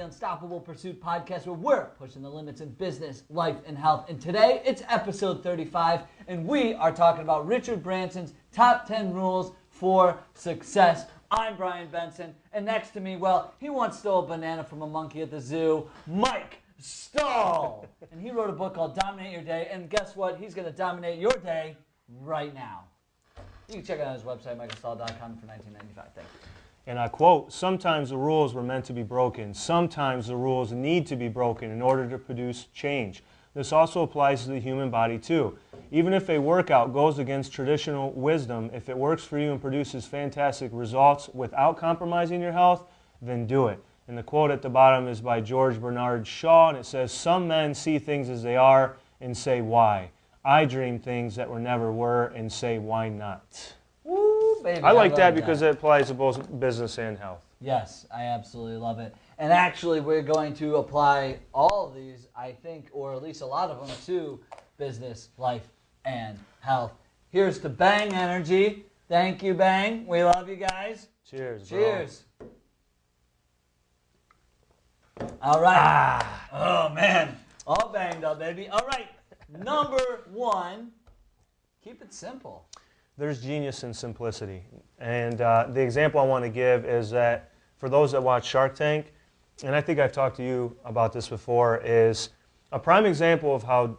Unstoppable Pursuit podcast, where we're pushing the limits in business, life, and health. And today, it's episode 35, and we are talking about Richard Branson's top 10 rules for success. I'm Brian Benson, and next to me, well, he once stole a banana from a monkey at the zoo, Mike Stull. And he wrote a book called Dominate Your Day, and guess what? He's going to dominate your day right now. You can check out his website, michaelstull.com, for $19.95. Thank you. And I quote, "Sometimes the rules were meant to be broken. Sometimes the rules need to be broken in order to produce change." This also applies to the human body too. Even if a workout goes against traditional wisdom, if it works for you and produces fantastic results without compromising your health, then do it. And the quote at the bottom is by George Bernard Shaw, and it says, "Some men see things as they are and say, why? I dream things that were never were and say, why not?" Woo, baby. I like that because it applies to both business and health. Yes, I absolutely love it. And actually, we're going to apply all of these, I think, or at least a lot of them, to business, life, and health. Here's to Bang Energy. Thank you, Bang. We love you guys. Cheers, bro. Cheers. All right. Oh, man. All banged up, baby. All right. Number one, keep it simple. There's genius in simplicity. And the example I want to give is that for those that watch Shark Tank, and I think I've talked to you about this before, is a prime example of how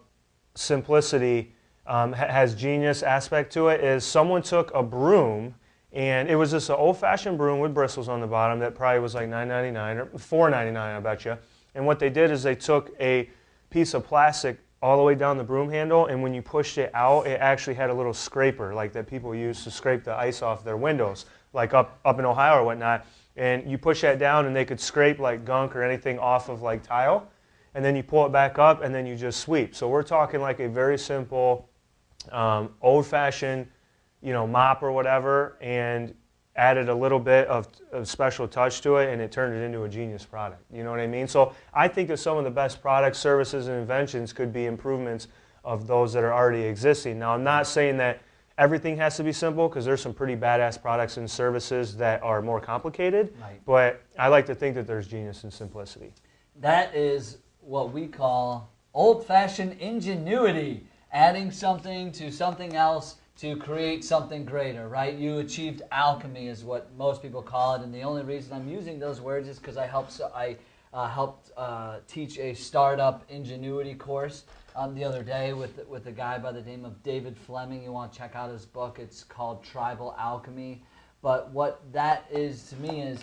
simplicity has genius aspect to it is someone took a broom, and it was just an old-fashioned broom with bristles on the bottom that probably was like $9.99 or $4.99, I bet you. And what they did is they took a piece of plastic all the way down the broom handle, and when you pushed it out, it actually had a little scraper like that people use to scrape the ice off their windows, like up in Ohio or whatnot. And you push that down, and they could scrape like gunk or anything off of like tile, and then you pull it back up, and then you just sweep. So we're talking like a very simple, old-fashioned, mop or whatever, and added a little bit of special touch to it, and it turned it into a genius product. You know what I mean? So I think that some of the best products, services, and inventions could be improvements of those that are already existing. Now, I'm not saying that everything has to be simple, because there's some pretty badass products and services that are more complicated, right. But I like to think that there's genius in simplicity. That is what we call old-fashioned ingenuity, adding something to something else to create something greater, right? You achieved alchemy is what most people call it, and the only reason I'm using those words is because I helped teach a startup ingenuity course the other day with a guy by the name of David Fleming. You want to check out his book. It's called Tribal Alchemy. But what that is to me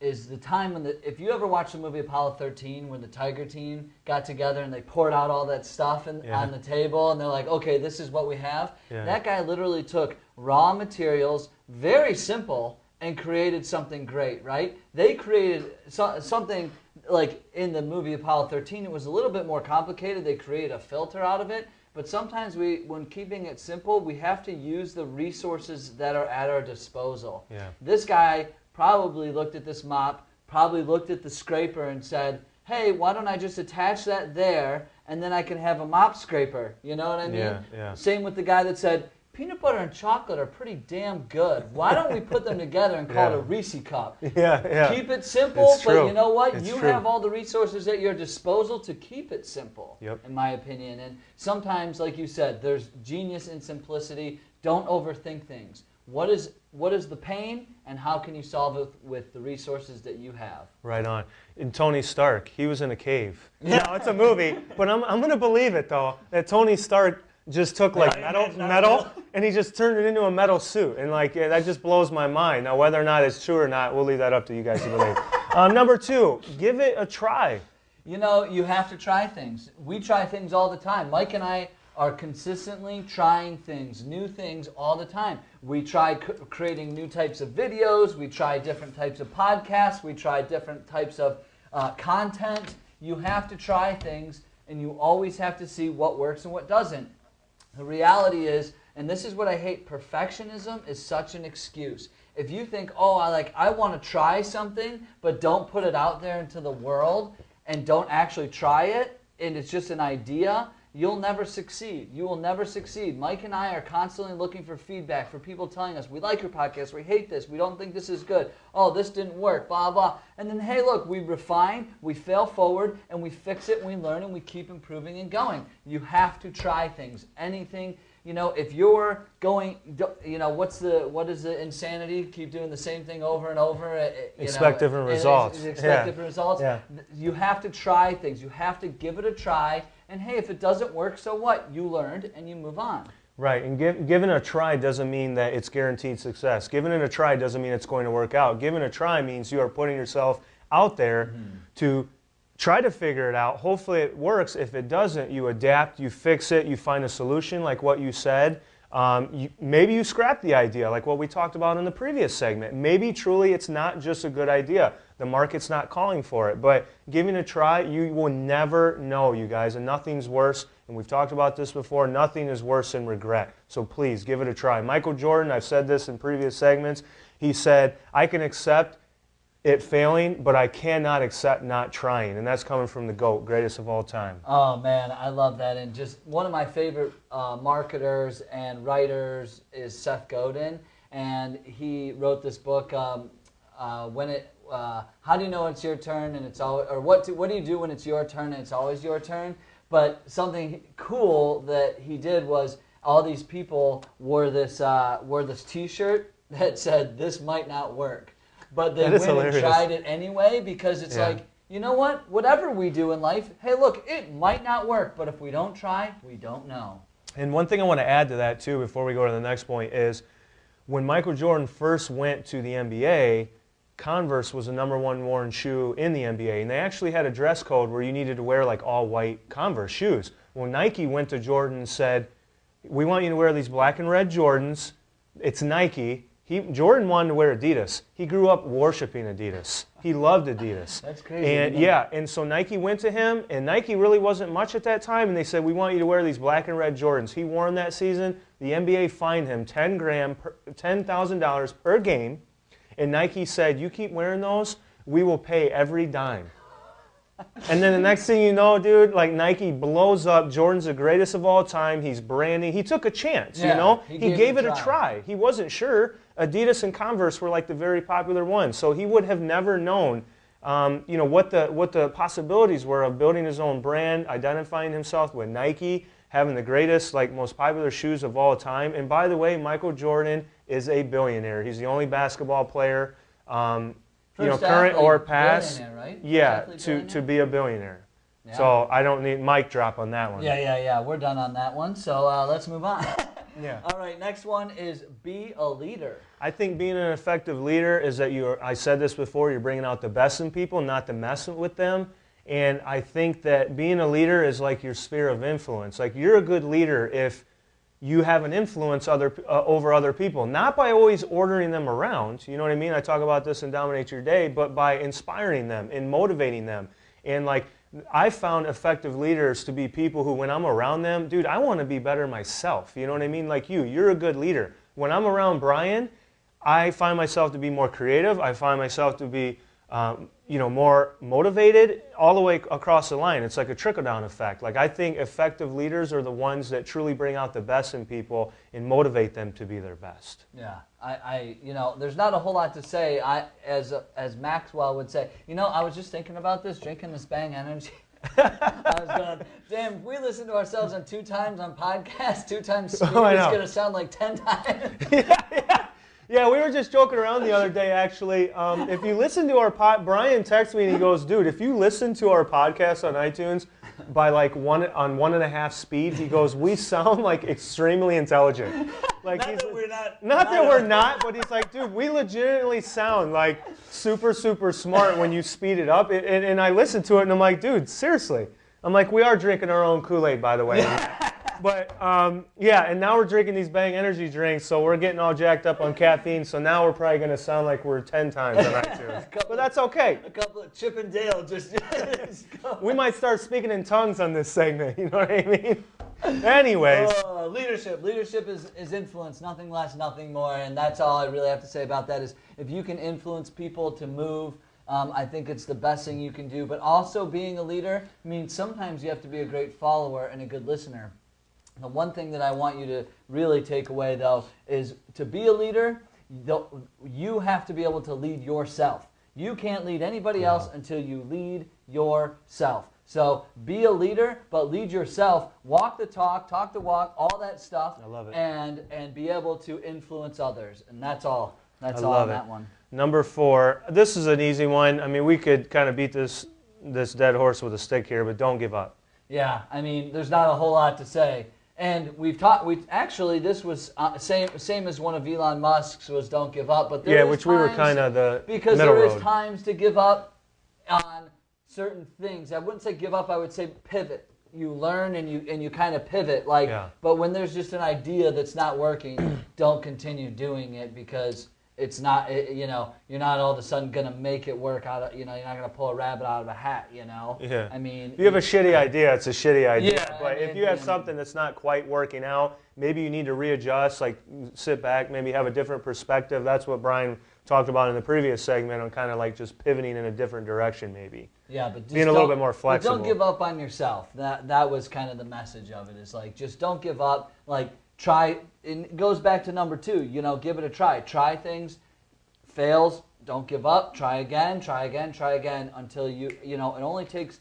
is the time when if you ever watched the movie Apollo 13, when the Tiger team got together and they poured out all that stuff on the table, and they're like, okay, this is what we have. Yeah. That guy literally took raw materials, very simple, and created something great, right? They created something like in the movie Apollo 13, it was a little bit more complicated. They created a filter out of it. But sometimes when keeping it simple, we have to use the resources that are at our disposal. Yeah. This guy probably looked at this mop, probably looked at the scraper and said, hey, why don't I just attach that there, and then I can have a mop scraper? You know what I mean? Yeah. Same with the guy that said, peanut butter and chocolate are pretty damn good. Why don't we put them together and call it a Reese cup? Yeah. Keep it simple, but you know what? It's you true. have all the resources at your disposal to keep it simple, Yep. in my opinion. And sometimes, like you said, there's genius in simplicity. Don't overthink things. What is the pain, and how can you solve it with the resources that you have? Right on. And Tony Stark, he was in a cave. Yeah, it's a movie, but I'm going to believe it, though, that Tony Stark just took like metal, and he just turned it into a metal suit. And that just blows my mind. Now, whether or not it's true or not, we'll leave that up to you guys to believe. Number two, give it a try. You have to try things. We try things all the time. Mike and I are consistently trying things, new things all the time. We try creating new types of videos. We try different types of podcasts. We try different types of content. You have to try things, and you always have to see what works and what doesn't. The reality is, and this is what I hate, perfectionism is such an excuse. If you think, I want to try something, but don't put it out there into the world and don't actually try it, and it's just an idea, you'll never succeed. You will never succeed. Mike and I are constantly looking for feedback, for people telling us, we like your podcast, we hate this, we don't think this is good, oh, this didn't work, blah, blah. And then, hey, look, we refine, we fail forward, and we fix it, and we learn, and we keep improving and going. You have to try things, anything. You know, if you're going, you know, what is the insanity? Keep doing the same thing over and over. Expect different results. Expect different results. Yeah. You have to try things. You have to give it a try. And hey, if it doesn't work, so what? You learned and you move on. Right, and giving a try doesn't mean that it's guaranteed success. Giving it a try doesn't mean it's going to work out. Giving a try means you are putting yourself out there to try to figure it out. Hopefully it works. If it doesn't, you adapt, you fix it, you find a solution like what you said. Maybe you scrap the idea like what we talked about in the previous segment. Maybe truly it's not just a good idea. The market's not calling for it. But giving it a try, you will never know, you guys, and nothing's worse. And we've talked about this before. Nothing is worse than regret. So please give it a try. Michael Jordan, I've said this in previous segments, he said, I can accept it failing, but I cannot accept not trying. And that's coming from the GOAT, greatest of all time. Oh, man, I love that. And just one of my favorite marketers and writers is Seth Godin. And he wrote this book, How do you know it's your turn and it's always, or what do you do when it's your turn and it's always your turn? But something cool that he did was all these people wore this T-shirt that said, "This might not work." But they went and tried it anyway because it's like, you know what? Whatever we do in life, hey, look, it might not work, but if we don't try, we don't know. And one thing I want to add to that, too, before we go to the next point is when Michael Jordan first went to the NBA, Converse was the #1 worn shoe in the NBA. And they actually had a dress code where you needed to wear like all white Converse shoes. Well, Nike went to Jordan and said, we want you to wear these black and red Jordans. It's Nike. Jordan wanted to wear Adidas. He grew up worshiping Adidas. He loved Adidas. That's crazy. And yeah, and so Nike went to him, and Nike really wasn't much at that time, and they said, we want you to wear these black and red Jordans. He wore them that season. The NBA fined him $10,000 per game, and Nike said, you keep wearing those, we will pay every dime. And then the next thing you know, dude, like Nike blows up. Jordan's the greatest of all time. He's branding. He took a chance, you know. He gave it a try. He wasn't sure. Adidas and Converse were like the very popular ones. So he would have never known, you know, what the possibilities were of building his own brand, identifying himself with Nike, having the greatest, like most popular shoes of all time. And by the way, Michael Jordan is a billionaire. He's the only basketball player. You know, current or past, right? Yeah, to be a billionaire. Yeah. So I don't need mic drop on that one. Yeah. We're done on that one. So let's move on. Yeah. All right. Next one is be a leader. I think being an effective leader is that I said this before. You're bringing out the best in people, not to mess with them. And I think that being a leader is like your sphere of influence. Like you're a good leader if you have an influence over other people, not by always ordering them around, you know what I mean? I talk about this in Dominate Your Day, but by inspiring them and motivating them. And like, I found effective leaders to be people who, when I'm around them, dude, I want to be better myself, you know what I mean? Like you're a good leader. When I'm around Brian, I find myself to be more creative, I find myself to be you know, more motivated all the way across the line. It's like a trickle-down effect. Like I think effective leaders are the ones that truly bring out the best in people and motivate them to be their best. Yeah, you know, there's not a whole lot to say. As Maxwell would say, you know, I was just thinking about this, drinking this Bang Energy. I was going, damn, if we listen to ourselves on 2 times on podcast, 2 times speed, it's going to sound like 10 times. Yeah, we were just joking around the other day, actually. If you listen to our Brian texted me and he goes, dude, if you listen to our podcast on iTunes by like 1.5 speed, he goes, we sound like extremely intelligent. Like not that we're not. Not that we're not, but he's like, dude, we legitimately sound like super, super smart when you speed it up. And I listened to it and I'm like, dude, seriously. I'm like, we are drinking our own Kool-Aid, by the way. But yeah, and now we're drinking these Bang Energy drinks, so we're getting all jacked up on caffeine. So now we're probably going to sound like we're 10 times on iTunes. But that's okay. A couple of Chip and Dale just we might start speaking in tongues on this segment. You know what I mean? Anyways. Leadership. Leadership is influence, nothing less, nothing more. And that's all I really have to say about that is if you can influence people to move I think it's the best thing you can do. But also being a leader means sometimes you have to be a great follower and a good listener. The one thing that I want you to really take away, though, is to be a leader, you have to be able to lead yourself. You can't lead anybody else until you lead yourself. So be a leader, but lead yourself. Walk the talk the walk, all that stuff. I love it. And be able to influence others. And that's all. That's all on that one. Number 4, this is an easy one. I mean, we could kind of beat this dead horse with a stick here, but don't give up. Yeah, I mean, there's not a whole lot to say. And actually, this was same as one of Elon Musk's was don't give up. But there which we were kind of the because middle there road. is times to give up on certain things. I wouldn't say give up. I would say pivot. You learn and you kind of pivot. But when there's just an idea that's not working, don't continue doing it because it's not. You're not all of a sudden gonna make it work out of. You're not gonna pull a rabbit out of a hat. Yeah. I mean, if you have a shitty idea, it's a shitty idea. Yeah, but if you have something that's not quite working out, maybe you need to readjust. Like sit back, maybe have a different perspective. That's what Brian talked about in the previous segment on kind of like just pivoting in a different direction, maybe. Yeah, but just being a little bit more flexible. But don't give up on yourself. That was kind of the message of it. Is like just don't give up. Like try. It goes back to number 2. Give it a try. Try things. Fails. Don't give up. Try again. Try again. Try again until it only takes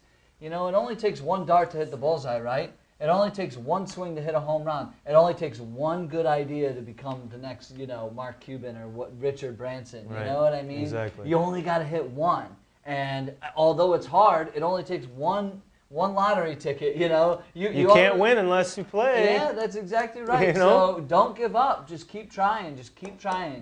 one dart to hit the bullseye, right? It only takes one swing to hit a home run. It only takes one good idea to become the next, Mark Cuban or Richard Branson. Right. You know what I mean? Exactly. You only got to hit one. And although it's hard, it only takes one lottery ticket, You can't win unless you play. Yeah, that's exactly right. So don't give up. Just keep trying.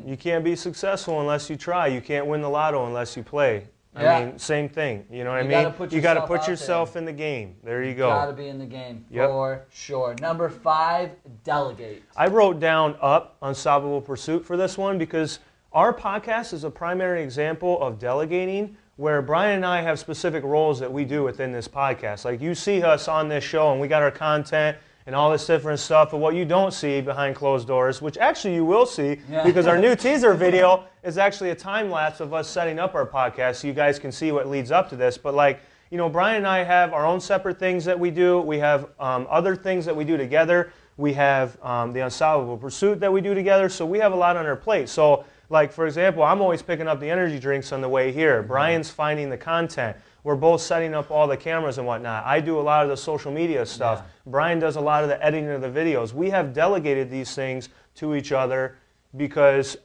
You can't be successful unless you try. You can't win the lotto unless you play. Yeah. I mean, same thing. You know what I mean? You got to put yourself in the game. There you go. You got to be in the game for sure. Number 5, delegate. I wrote down Unstoppable Pursuit for this one because our podcast is a primary example of delegating, where Brian and I have specific roles that we do within this podcast. Like you see us on this show and we got our content and all this different stuff, but what you don't see behind closed doors, which actually you will see because our new teaser video is actually a time lapse of us setting up our podcast so you guys can see what leads up to this. But Brian and I have our own separate things that we do. We have other things that we do together. We have the Unstoppable Pursuit that we do together. So we have a lot on our plate. So like, for example, I'm always picking up the energy drinks on the way here. Brian's finding the content. We're both setting up all the cameras and whatnot. I do a lot of the social media stuff. Yeah. Brian does a lot of the editing of the videos. We have delegated these things to each other because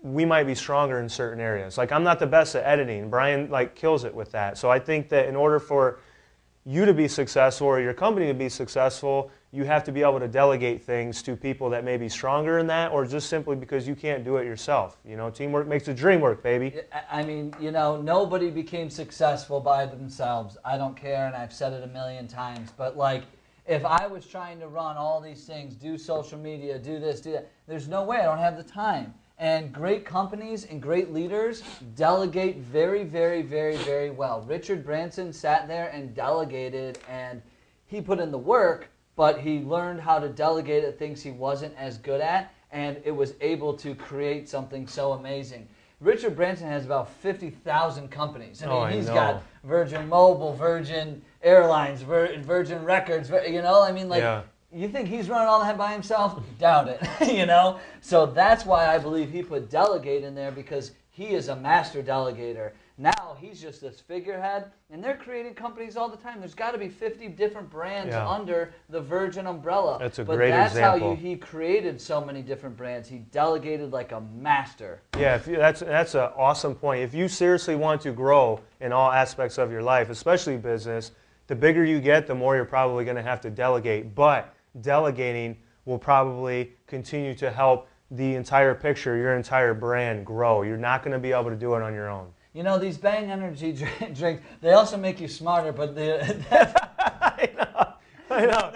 we might be stronger in certain areas. Like, I'm not the best at editing. Brian, kills it with that. So I think that in order for you to be successful or your company to be successful, you have to be able to delegate things to people that may be stronger in that, or just simply because you can't do it yourself. Teamwork makes the dream work, baby. I mean, nobody became successful by themselves. I don't care, and I've said it a million times. But if I was trying to run all these things, do social media, do this, do that, there's no way. I don't have the time. And great companies and great leaders delegate very, very, very, very well. Richard Branson sat there and delegated, and he put in the work, but he learned how to delegate at things he wasn't as good at, and it was able to create something so amazing. Richard Branson has about 50,000 companies. He's got Virgin Mobile, Virgin Airlines, Virgin Records, You think he's running all that by himself? Doubt it, So that's why I believe he put delegate in there, because he is a master delegator. Now he's just this figurehead, and they're creating companies all the time. There's got to be 50 different brands under the Virgin umbrella. That's a great example. That's how he created so many different brands. He delegated like a master. Yeah, that's an awesome point. If you seriously want to grow in all aspects of your life, especially business, the bigger you get, the more you're probably going to have to delegate. But delegating will probably continue to help the entire picture, your entire brand grow. You're not going to be able to do it on your own. These Bang energy drinks, they also make you smarter, but I know.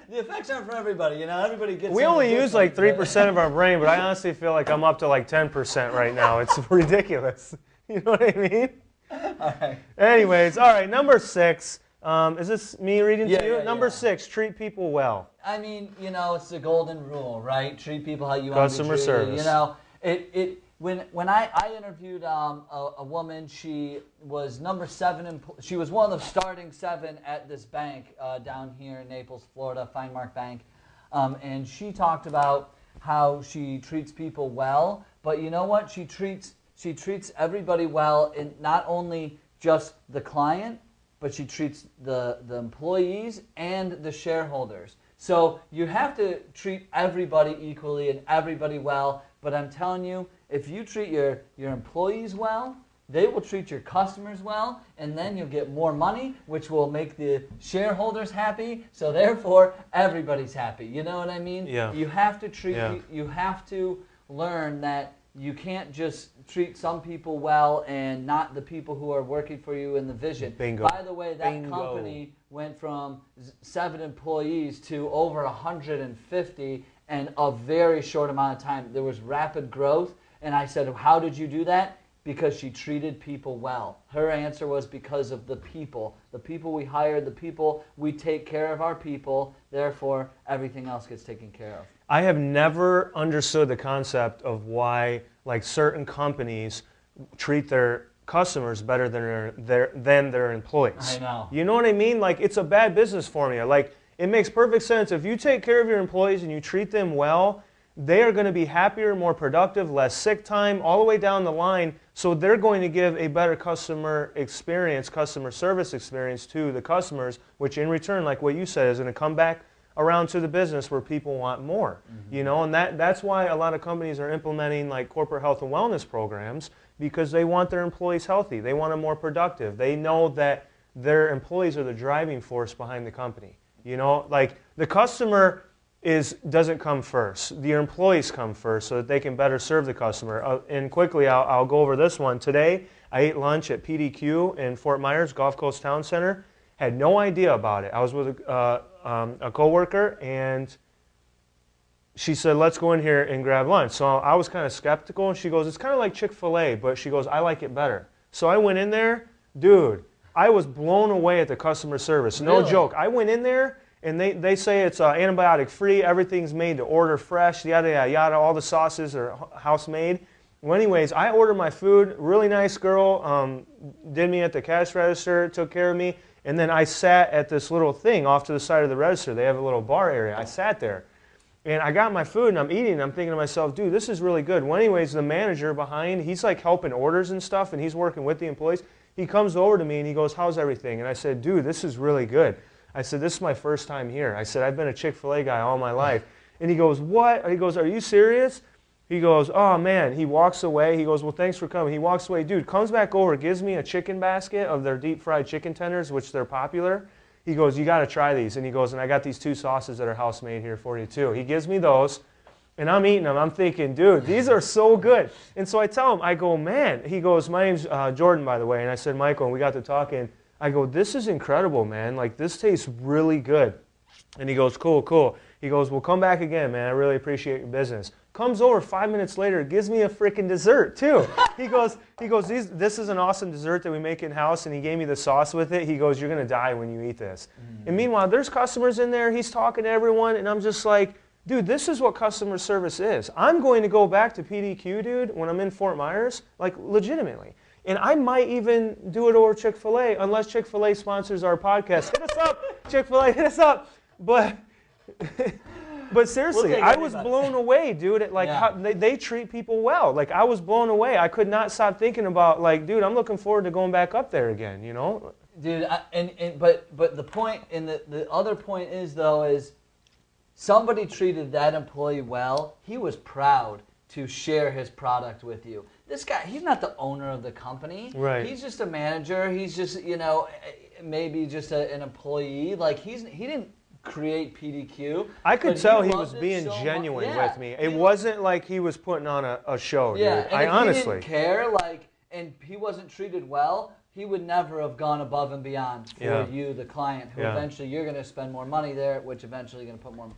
The effects aren't for everybody, everybody gets. We only use 3% of our brain, but I honestly feel like I'm up to 10% right now. It's ridiculous. You know what I mean? All right. Anyways, all right, number 6. Is this me reading to you? Number 6, treat people well. I mean, it's the golden rule, right? Treat people how you want to be treated. Customer service. when I interviewed a woman, she was number 7. She was one of the starting 7 at this bank down here in Naples, Florida, Finemark Bank, and she talked about how she treats people well. But you know what? She treats everybody well, and not only just the client, but she treats the employees and the shareholders. So you have to treat everybody equally and everybody well. But I'm telling you, if you treat your employees well, they will treat your customers well, and then you'll get more money, which will make the shareholders happy. So therefore, everybody's happy. You know what I mean? Yeah. You have to treat. Yeah. You have to learn that you can't just treat some people well and not the people who are working for you in the vision. Bingo. By the way, that Bingo. company went from 7 employees to over 150 in a very short amount of time. There was rapid growth, and I said, how did you do that? Because she treated people well. Her answer was because of the people. The people we hire, the people, we take care of our people, therefore everything else gets taken care of. I have never understood the concept of why certain companies treat their customers better than their employees. I know. You know what I mean? It's a bad business formula. It makes perfect sense. If you take care of your employees and you treat them well, they are going to be happier, more productive, less sick time, all the way down the line. So they're going to give a better customer experience, customer service experience to the customers, which in return, like what you said, is going to come back around to the business where people want more. Mm-hmm. And that's why a lot of companies are implementing corporate health and wellness programs, because they want their employees healthy. They want them more productive. They know that their employees are the driving force behind the company. The customer doesn't come first. Your employees come first so that they can better serve the customer. And quickly, I'll go over this one. Today, I ate lunch at PDQ in Fort Myers, Gulf Coast Town Center. Had no idea about it. I was with a coworker, and she said, let's go in here and grab lunch. So I was kind of skeptical, and she goes, it's kind of like Chick-fil-A, but she goes, I like it better. So I went in there. Dude, I was blown away at the customer service. No Really? joke. I went in there, and they say it's antibiotic-free, everything's made to order fresh, yada, yada, yada, all the sauces are house-made. Well, anyways, I ordered my food. Really nice girl, did me at the cash register, took care of me. And then I sat at this little thing off to the side of the register. They have a little bar area. I sat there. And I got my food, and I'm eating, and I'm thinking to myself, dude, this is really good. Well, anyways, the manager behind, he's helping orders and stuff, and he's working with the employees. He comes over to me, and he goes, how's everything? And I said, dude, this is really good. I said, this is my first time here. I said, I've been a Chick-fil-A guy all my life. And he goes, what? He goes, are you serious? He goes, oh, man. He walks away. He goes, well, thanks for coming. He walks away. Dude, comes back over, gives me a chicken basket of their deep-fried chicken tenders, which they're popular. He goes, you got to try these. And he goes, and I got these 2 sauces that are house-made here for you, too. He gives me those, and I'm eating them. I'm thinking, dude, these are so good. And so I tell him, I go, man. He goes, my name's Jordan, by the way. And I said, Michael, and we got to talking. I go, this is incredible, man. This tastes really good. And he goes, cool, cool. He goes, well, come back again, man. I really appreciate your business. Comes over 5 minutes later, gives me a freaking dessert, too. He goes, this is an awesome dessert that we make in-house, and he gave me the sauce with it. He goes, you're going to die when you eat this. And meanwhile, there's customers in there. He's talking to everyone, and I'm just like, dude, this is what customer service is. I'm going to go back to PDQ, dude, when I'm in Fort Myers, legitimately. And I might even do it over Chick-fil-A, unless Chick-fil-A sponsors our podcast. Hit us up, Chick-fil-A, hit us up. But seriously, I was blown away, dude, at how they treat people well. I was blown away. I could not stop thinking about, dude, I'm looking forward to going back up there again, Dude, but the point, and the other point is somebody treated that employee well. He was proud to share his product with you. This guy, he's not the owner of the company. Right. He's just a manager. He's just, maybe just an employee. He didn't create PDQ. I could tell he was being genuine with me. It wasn't like he was putting on a show, dude. And I honestly didn't care, and he wasn't treated well, he would never have gone above and beyond for you, the client, who eventually you're going to spend more money there, which eventually you're going to put more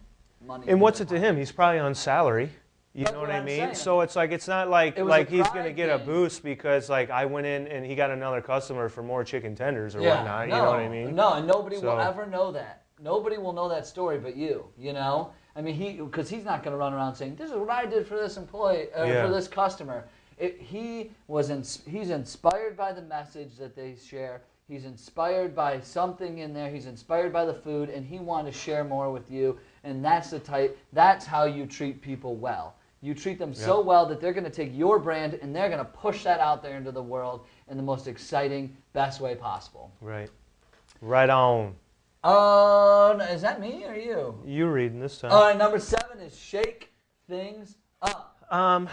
money. And what's it to him? He's probably on salary. You know what I mean? Saying. So it's it's not like he's going to get a boost because I went in and he got another customer for more chicken tenders or whatnot. You know what I mean? No, and nobody will ever know that. Nobody will know that story but you. I mean, because he's not going to run around saying, "This is what I did for this employee or for this customer." He's inspired by the message that they share. He's inspired by something in there. He's inspired by the food, and he wanted to share more with you. And that's how you treat people well. You treat them so well that they're going to take your brand and they're going to push that out there into the world in the most exciting, best way possible. Right. Right on. Is that me or you? You reading this time. All right, number 7 is shake things up. I'm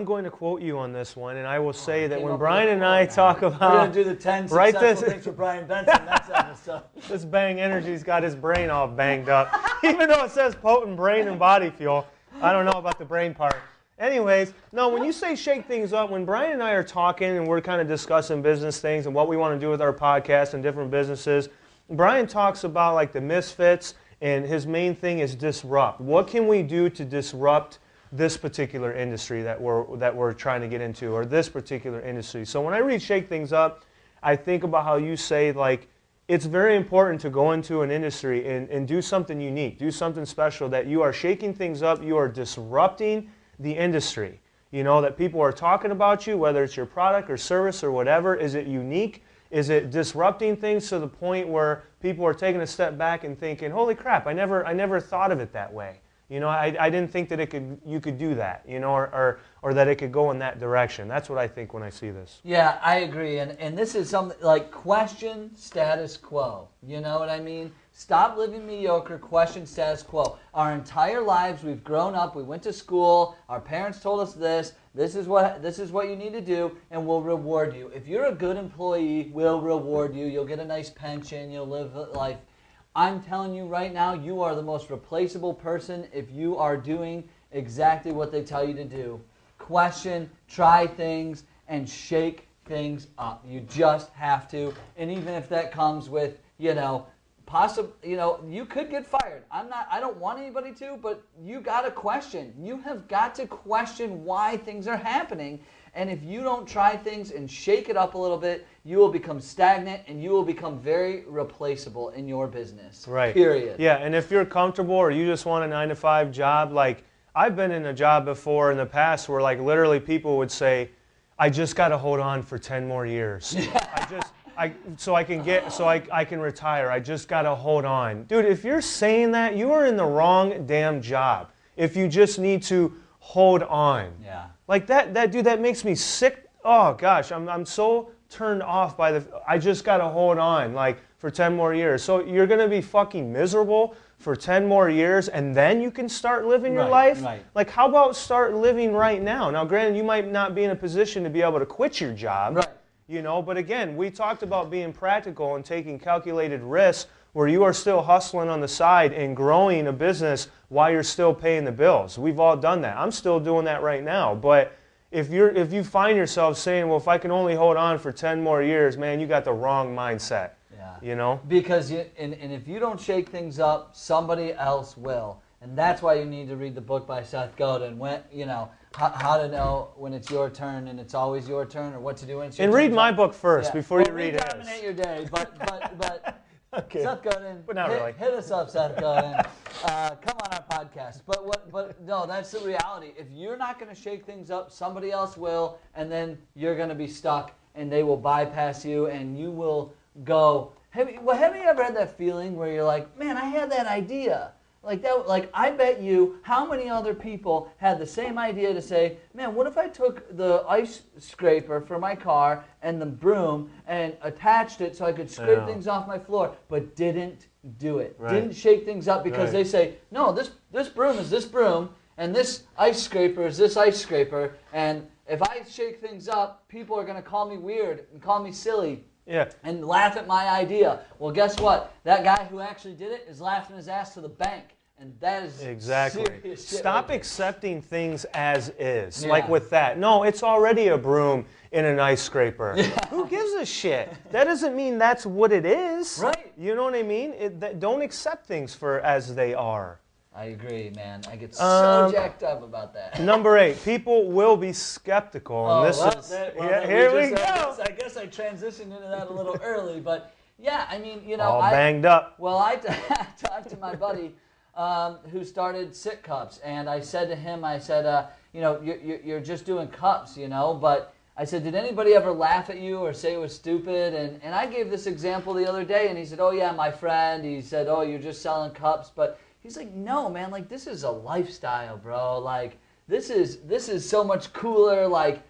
going to quote you on this one, and I will say that when Brian and I talk about... We're going to do the 10 successful things for Brian Benson next episode. This Bang Energy's got his brain all banged up. Even though it says potent brain and body fuel, I don't know about the brain part. Anyways, no, when you say shake things up, when Brian and I are talking and we're kind of discussing business things and what we want to do with our podcast and different businesses, Brian talks about like the misfits, and his main thing is disrupt. What can we do to disrupt this particular industry that we're trying to get into, or this particular industry? So when I read shake things up, I think about how you say, like, it's very important to go into an industry and do something unique, do something special, that you are shaking things up, you are disrupting the industry. You know, that people are talking about you, whether it's your product or service or whatever. Is it unique? Is it disrupting things to the point where people are taking a step back and thinking, holy crap, I never thought of it that way. You know, I didn't think that you could do that, you know, or that it could go in that direction. That's what I think when I see this. Yeah, I agree. And this is something like question status quo. You know what I mean? Stop living mediocre, question status quo. Our entire lives, we've grown up, we went to school, our parents told us this is what you need to do, and we'll reward you. If you're a good employee, we'll reward you. You'll get a nice pension, you'll live life. I'm telling you right now, you are the most replaceable person if you are doing exactly what they tell you to do. Question, try things, and shake things up. You just have to. And even if that comes with, you could get fired. I don't want anybody to, but you got to question. You have got to question why things are happening. And if you don't try things and shake it up a little bit, you will become stagnant and you will become very replaceable in your business. Right. Period. Yeah, and if you're comfortable or you just want a 9-to-5 job, like I've been in a job before in the past where like literally people would say, I just got to hold on for 10 more years. So I can retire. I just got to hold on. Dude, if you're saying that, you are in the wrong damn job. If you just need to hold on. Yeah. Like that makes me sick. Oh gosh, I'm so turned off by I just got to hold on like for 10 more years. So you're going to be fucking miserable for 10 more years and then you can start living your life? Right. Like how about start living right now? Now granted, you might not be in a position to be able to quit your job. Right. You know, but again, we talked about being practical and taking calculated risks where you are still hustling on the side and growing a business while you're still paying the bills. We've all done that. I'm still doing that right now. But if you find yourself saying, well, if I can only hold on for 10 more years, man, you got the wrong mindset. Yeah. You know? Because and if you don't shake things up, somebody else will. And that's why you need to read the book by Seth Godin. How to know when it's your turn and it's always your turn, or what to do when it's your turn. And read my book first before you read his. Dominate your day, but okay. Seth Godin, but not really. Hit us up, Seth Godin. Come on our podcast. But no, that's the reality. If you're not going to shake things up, somebody else will, and then you're going to be stuck, and they will bypass you, and you will go. Have you ever had that feeling where you're like, man, I had that idea. Like I bet you how many other people had the same idea to say, man, what if I took the ice scraper for my car and the broom and attached it so I could scrape things off my floor, but didn't do it. Right. Didn't shake things up because they say, no, this broom is this broom and this ice scraper is this ice scraper, and if I shake things up, people are going to call me weird and call me silly. Yeah. And laugh at my idea. Well, guess what? That guy who actually did it is laughing his ass to the bank. And that is exactly. Serious shit. Stop accepting things as is. Yeah. Like with that. No, it's already a broom in an ice scraper. Yeah. Who gives a shit? That doesn't mean that's what it is. Right. You know what I mean? Don't accept things for as they are. I agree, man. I get so jacked up about that. Number 8, people will be skeptical. And here we go. I guess I transitioned into that a little early, but yeah, I mean, all banged up. Well, I talked to my buddy who started Sit Cups, and I said to him, I said, you're just doing cups, but I said, did anybody ever laugh at you or say it was stupid? And I gave this example the other day, and he said, oh yeah, my friend. He said, oh, you're just selling cups, but he's like, no, man, like this is a lifestyle, bro. Like this is so much cooler, like,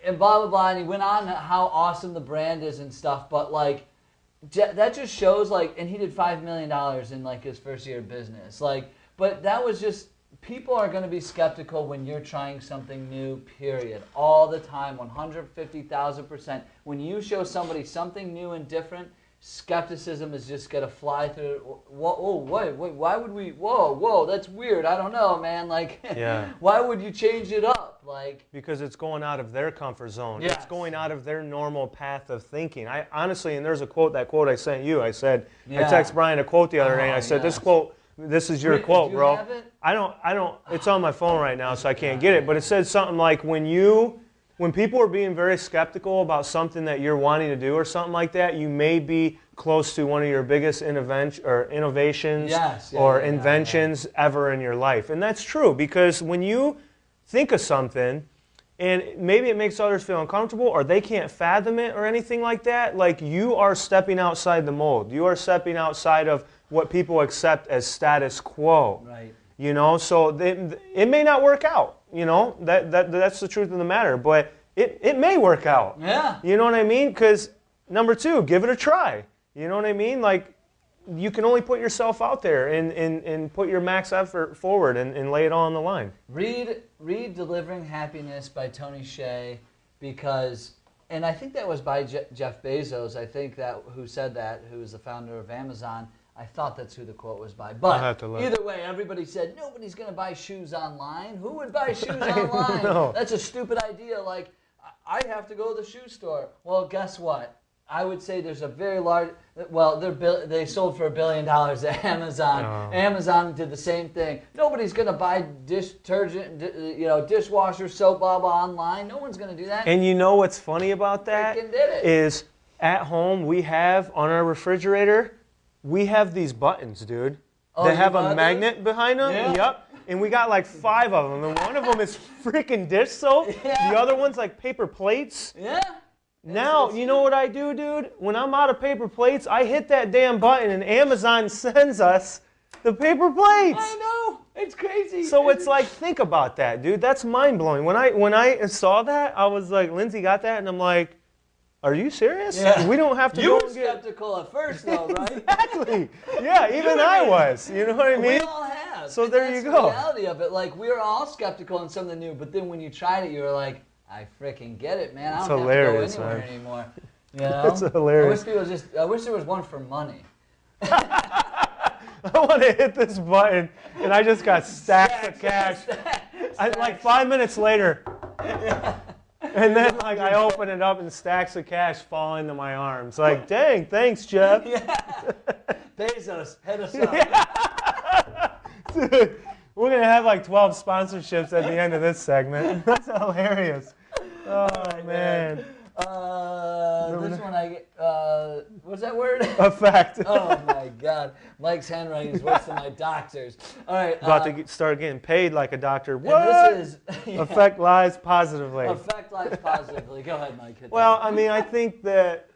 and blah blah blah. And he went on how awesome the brand is and stuff, but like that just shows, like, and he did $5 million in like his first year of business, like, but that was just. People are going to be skeptical when you're trying something new, period. All the time, 150,000%. When you show somebody something new and different, skepticism is just going to fly through. Whoa, wait, why would we? Whoa, that's weird. I don't know, man. Like, yeah. Why would you change it up? Like, because it's going out of their comfort zone. Yes. It's going out of their normal path of thinking. I honestly, and there's a quote, that quote I sent you. I said, I texted Brian a quote the other day. I said, this quote. This is your quote, you bro. Have it? I don't. It's on my phone right now, so I can't get it. But it said something like, when people are being very skeptical about something that you're wanting to do or something like that, you may be close to one of your biggest innovations or inventions ever in your life. And that's true, because when you think of something, and maybe it makes others feel uncomfortable, or they can't fathom it or anything like that, like, you are stepping outside the mold. You are stepping outside of what people accept as status quo. Right. So it may not work out. That's the truth of the matter. But it may work out. Yeah. You know what I mean? Because, number two, give it a try. You know what I mean? Like, you can only put yourself out there and put your max effort forward and lay it all on the line. Read Delivering Happiness by Tony Hsieh, because, and I think that was by Jeff Bezos, I think who said that, who is the founder of Amazon. I thought that's who the quote was by. But either way, everybody said, nobody's going to buy shoes online. Who would buy shoes online? No. That's a stupid idea. Like, I have to go to the shoe store. Well, guess what? I would say there's a very large, well, they sold for $1 billion at Amazon. Oh. Amazon did the same thing. Nobody's going to buy dish detergent, dishwasher, soap, blah, blah, online. No one's going to do that. And you know what's funny about that? Freaking did it. Is at home we have on our refrigerator, we have these buttons, dude. That have a magnet behind them. Yeah. Yep. And we got like 5 of them. And one of them is freaking dish soap. Yeah. The other one's like paper plates. Yeah. Now, you know what I do, dude? When I'm out of paper plates, I hit that damn button and Amazon sends us the paper plates. I know. It's crazy. So it's like, think about that, dude. That's mind-blowing. When I saw that, I was like, Lindsay got that, and I'm like, are you serious? Yeah. We don't have to You go were skeptical at first, though, right? Exactly. Yeah, even I was. You know what I mean? We all have. So and there you go. That's the reality of it. Like, we were all skeptical on something new, but then when you tried it, you were like, I freaking get it, man. I don't have to go anywhere anymore. You know? It's hilarious. I wish there was one for money. I want to hit this button, and I just got stacks of cash. Like 5 minutes later. Yeah. And then, like, I open it up and stacks of cash fall into my arms. Like, dang, thanks, Jeff. Yeah. Bezos, hit us up. Dude, we're going to have like 12 sponsorships at the end of this segment. That's hilarious. Oh, right, man. This one I get, what's that word? Effect. Oh, my God. Mike's handwriting is worse than my doctor's. All right. About to start getting paid like a doctor. What? This is, Affect lives positively. Affect lives positively. Go ahead, Mike. Well, I mean, I think that,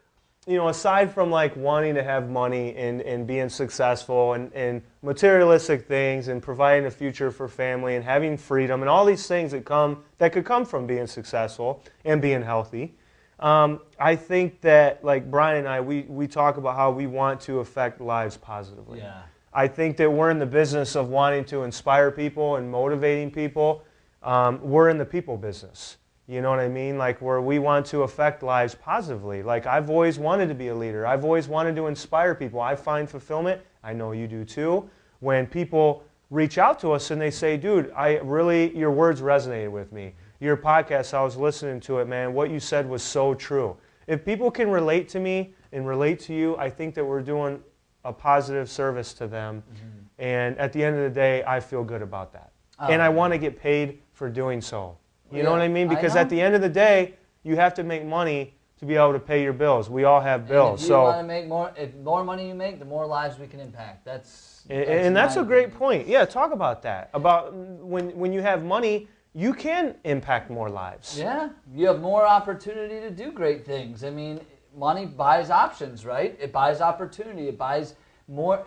aside from like wanting to have money and being successful and materialistic things and providing a future for family and having freedom and all these things that could come from being successful and being healthy, I think that, like Brian and I, we talk about how we want to affect lives positively. Yeah. I think that we're in the business of wanting to inspire people and motivating people. We're in the people business. You know what I mean? Like, where we want to affect lives positively. Like, I've always wanted to be a leader. I've always wanted to inspire people. I find fulfillment, I know you do too, when people reach out to us and they say, dude, your words resonated with me. Your podcast, I was listening to it, man. What you said was so true. If people can relate to me and relate to you, I think that we're doing a positive service to them. Mm-hmm. And at the end of the day, I feel good about that. Oh. And I want to get paid for doing so. You know what I mean? Because at the end of the day, you have to make money to be able to pay your bills. We all have bills. And if you want to make more, if more money you make, the more lives we can impact. That's a great point. Yeah, talk about that. About when you have money, you can impact more lives. Yeah, you have more opportunity to do great things. I mean, money buys options, right? It buys opportunity. It buys more.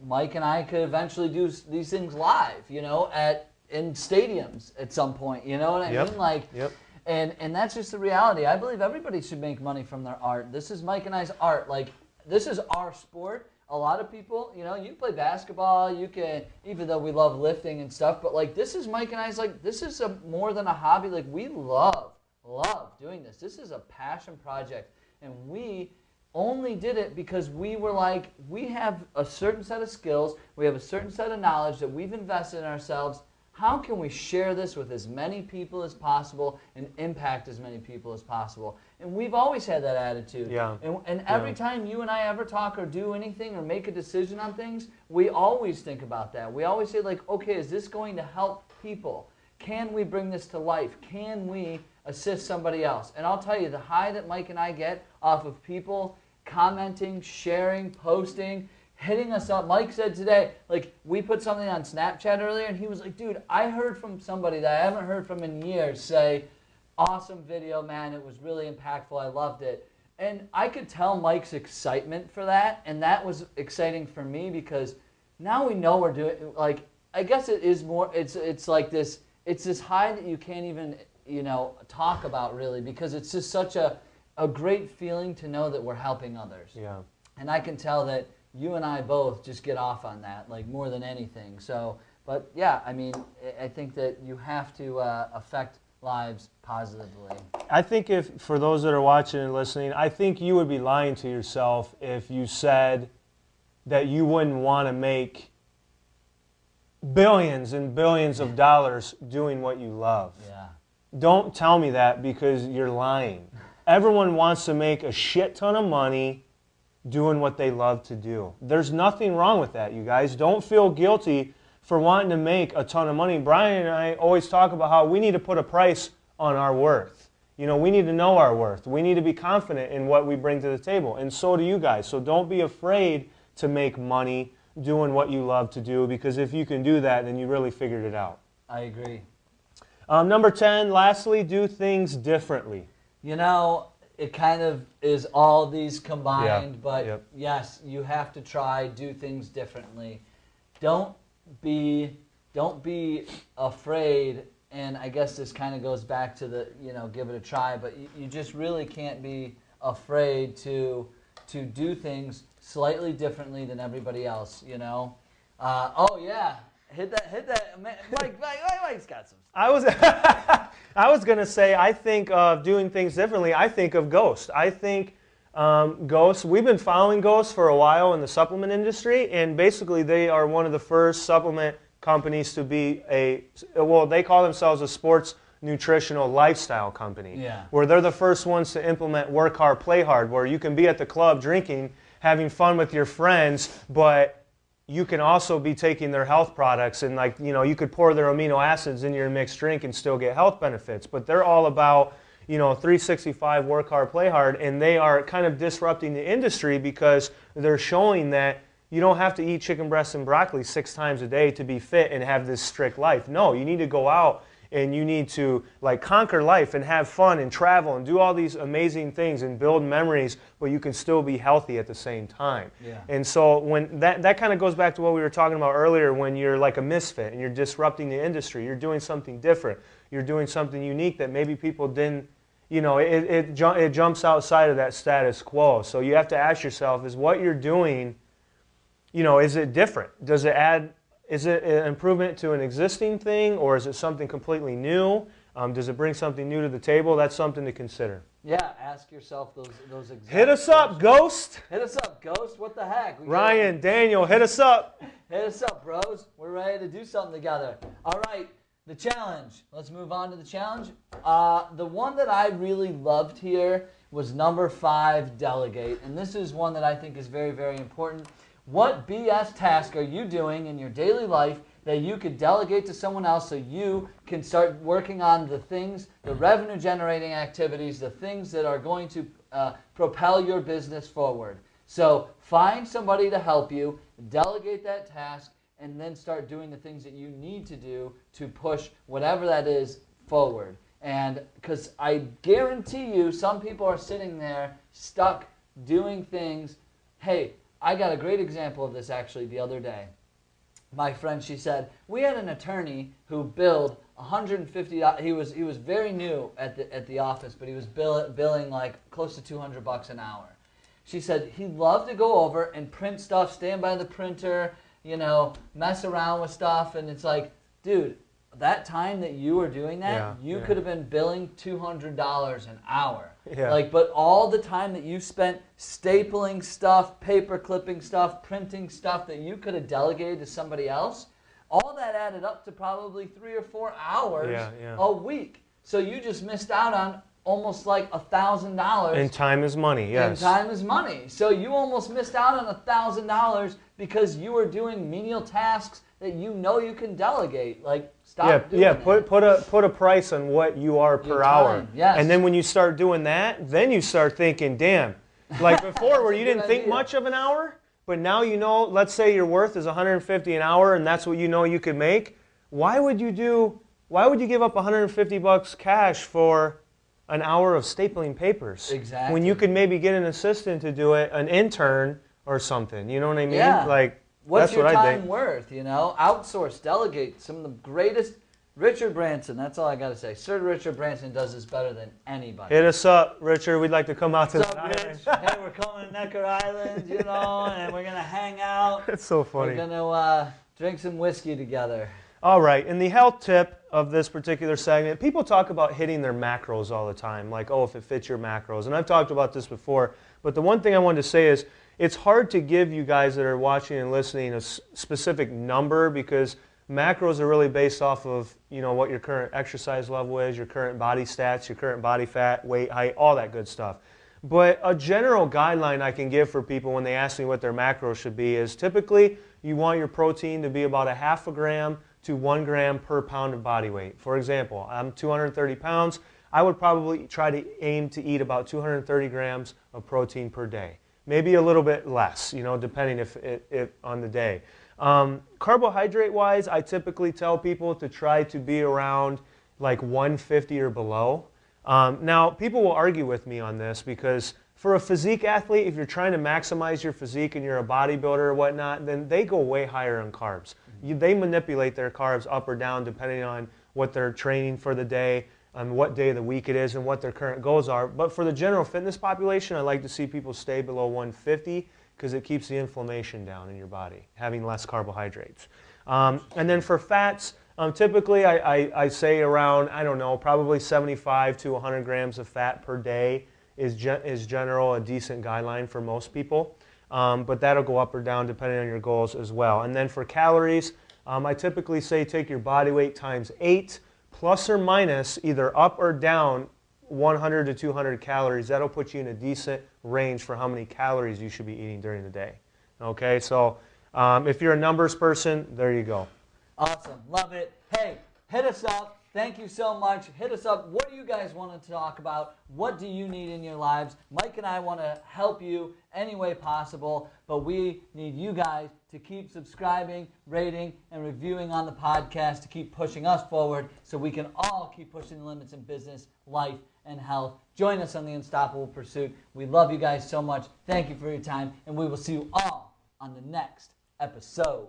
Mike and I could eventually do these things live, you know, in stadiums at some point. You know what I mean? Like. Yep. And that's just the reality. I believe everybody should make money from their art. This is Mike and I's art. Like, this is our sport. A lot of people, you know, you play basketball, you can, even though we love lifting and stuff, but like, this is Mike and I's, like, this is more than a hobby. Like, we love doing this. This is a passion project. And we only did it because we were like, we have a certain set of skills, we have a certain set of knowledge that we've invested in ourselves. How can we share this with as many people as possible and impact as many people as possible? And we've always had that attitude. Yeah. And every time you and I ever talk or do anything or make a decision on things, we always think about that. We always say, like, okay, is this going to help people? Can we bring this to life? Can we assist somebody else? And I'll tell you, the high that Mike and I get off of people commenting, sharing, posting, hitting us up. Mike said today, like, we put something on Snapchat earlier, and he was like, dude, I heard from somebody that I haven't heard from in years say, awesome video, man, it was really impactful, I loved it. And I could tell Mike's excitement for that, and that was exciting for me because now we know we're doing, like, I guess it is more, it's like this, it's this high that you can't even, you know, talk about really, because it's just such a great feeling to know that we're helping others. Yeah. And I can tell that you and I both just get off on that, like, more than anything. So, but yeah, I mean, I think that you have to affect lives positively. I think for those that are watching and listening, I think you would be lying to yourself if you said that you wouldn't want to make billions and billions of dollars doing what you love. Yeah. Don't tell me that, because you're lying. Everyone wants to make a shit ton of money doing what they love to do. There's nothing wrong with that, you guys. Don't feel guilty for wanting to make a ton of money. Brian and I always talk about how we need to put a price on our worth. You know, we need to know our worth. We need to be confident in what we bring to the table, and so do you guys. So don't be afraid to make money doing what you love to do, because if you can do that, then you really figured it out. I agree. Number 10, lastly, do things differently. You know, it kind of is all these combined, but yes, you have to do things differently. Don't be afraid, and I guess this kind of goes back to the, you know, give it a try, but you just really can't be afraid to do things slightly differently than everybody else, you know? Oh yeah, hit that, Mike's got some. I was going to say, I think of doing things differently. I think of Ghost. I think Ghost, we've been following Ghost for a while in the supplement industry, and basically they are one of the first supplement companies to be they call themselves a sports nutritional lifestyle company, where they're the first ones to implement work hard, play hard, where you can be at the club drinking, having fun with your friends, but you can also be taking their health products, and, like, you know, you could pour their amino acids in your mixed drink and still get health benefits. But they're all about, you know, 365, work hard, play hard, and they are kind of disrupting the industry because they're showing that you don't have to eat chicken breasts and broccoli 6 times a day to be fit and have this strict life. No, you need to go out and you need to, like, conquer life and have fun and travel and do all these amazing things and build memories, but you can still be healthy at the same time. Yeah. And so when that kind of goes back to what we were talking about earlier, when you're like a misfit and you're disrupting the industry, you're doing something different, you're doing something unique that maybe people didn't, you know, it jumps outside of that status quo. So you have to ask yourself, is what you're doing, you know, is it different? Does it add, is it an improvement to an existing thing, or is it something completely new? Does it bring something new to the table? That's something to consider. Yeah, ask yourself those exact Hit us up, Ghost. Hit us up, Ghost. What the heck? Ryan, Daniel, hit us up. Hit us up, bros. We're ready to do something together. All right, the challenge. Let's move on to the challenge. The one that I really loved here was number 5, delegate. And this is one that I think is very, very important. What BS task are you doing in your daily life that you could delegate to someone else so you can start working on the things, the revenue generating activities, the things that are going to propel your business forward. So find somebody to help you, delegate that task, and then start doing the things that you need to do to push whatever that is forward. And because I guarantee you some people are sitting there stuck doing things. Hey, I got a great example of this actually the other day. My friend, she said, we had an attorney who billed $150. He was very new at the office, but he was billing like close to $200 an hour. She said he loved to go over and print stuff, stand by the printer, mess around with stuff, and it's like, dude, that time that you were doing that, you could have been billing $200 an hour. Yeah. But all the time that you spent stapling stuff, paper clipping stuff, printing stuff that you could have delegated to somebody else, all that added up to probably 3 or 4 hours a week. So you just missed out on almost like $1,000. And time is money, yes. And time is money. So you almost missed out on $1,000 because you were doing menial tasks that you can delegate. Stop doing that. Put a price on what you are per hour. Yes. And then when you start doing that, then you start thinking, damn. Like before where you didn't think much of an hour, but now let's say your worth is $150 an hour and that's what you could make. Why would you give up $150 cash for an hour of stapling papers? Exactly. When you could maybe get an assistant to do it, an intern or something. You know what I mean? Yeah. What's that's your what time worth, Outsource, delegate. Some of the greatest, Richard Branson, that's all I got to say. Sir Richard Branson does this better than anybody. Hit us up, Richard. We'd like to come out to What's up, Rich? Hey, we're coming to Necker Island, and we're going to hang out. It's so funny. We're going to drink some whiskey together. All right, and the health tip of this particular segment, people talk about hitting their macros all the time, like, if it fits your macros. And I've talked about this before, but the one thing I wanted to say is, it's hard to give you guys that are watching and listening a specific number because macros are really based off of what your current exercise level is, your current body stats, your current body fat, weight, height, all that good stuff. But a general guideline I can give for people when they ask me what their macros should be is typically you want your protein to be about 0.5 gram to 1 gram per pound of body weight. For example, I'm 230 pounds. I would probably try to aim to eat about 230 grams of protein per day. Maybe a little bit less, depending if on the day. Carbohydrate-wise, I typically tell people to try to be around like 150 or below. Now, people will argue with me on this because for a physique athlete, if you're trying to maximize your physique and you're a bodybuilder or whatnot, then they go way higher on carbs. They manipulate their carbs up or down depending on what they're training for the day, on what day of the week it is, and what their current goals are. But for the general fitness population, I like to see people stay below 150 because it keeps the inflammation down in your body, having less carbohydrates. And then for fats, typically I say around, probably 75 to 100 grams of fat per day is general, a decent guideline for most people. But that'll go up or down depending on your goals as well. And then for calories, I typically say take your body weight times 8, plus or minus either up or down 100 to 200 calories. That'll put you in a decent range for how many calories you should be eating during the day. Okay, so if you're a numbers person, there you go. Awesome, love it. Hey, hit us up. Thank you so much. Hit us up. What do you guys want to talk about? What do you need in your lives? Mike and I want to help you any way possible, but we need you guys to keep subscribing, rating, and reviewing on the podcast to keep pushing us forward so we can all keep pushing the limits in business, life, and health. Join us on the Unstoppable Pursuit. We love you guys so much. Thank you for your time, and we will see you all on the next episode.